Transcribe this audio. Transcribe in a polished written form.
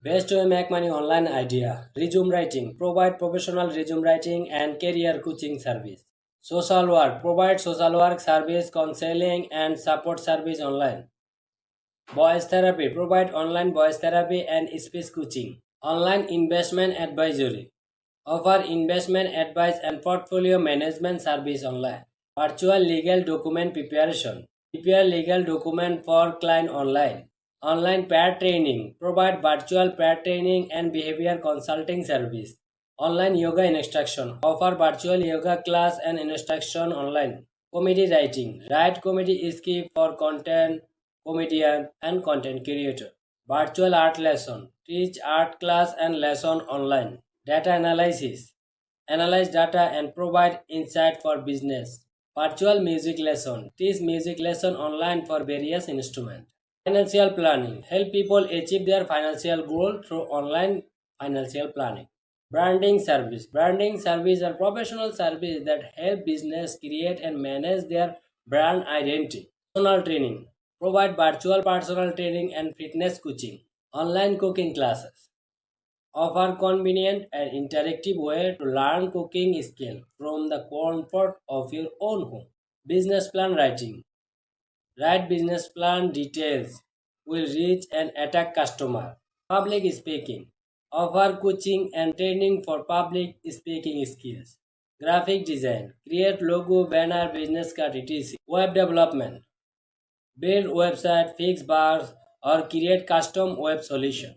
Best to make money online idea. Resume writing. Provide professional resume writing and career coaching service. Social work. Provide social work service, counseling and support service online. Voice therapy. Provide online voice therapy and speech coaching. Online investment advisory. Offer investment advice and portfolio management service online. Virtual legal document preparation. Prepare legal document for client online. Online pair training. Provide virtual pair training and behavior consulting service. Online yoga instruction. Offer virtual yoga class and instruction online. Comedy writing. Write comedy skit for content, comedian and content creator. Virtual art lesson. Teach art class and lesson online. Data analysis. Analyze data and provide insight for business. Virtual music lesson. Teach music lesson online for various instruments. Financial planning. Help people achieve their financial goal through online financial planning. Branding service. Branding service are professional service that help business create and manage their brand identity. Personal training. Provide virtual personal training and fitness coaching. Online cooking classes. Offer convenient and interactive way to learn cooking skill from the comfort of your own home. Business plan writing. Write business plan details will reach and attack customer. Public speaking. Offer coaching and training for public speaking skills. Graphic design. Create logo, banner, business card, etc. Web development. Build website, fix bugs, or create custom web solution.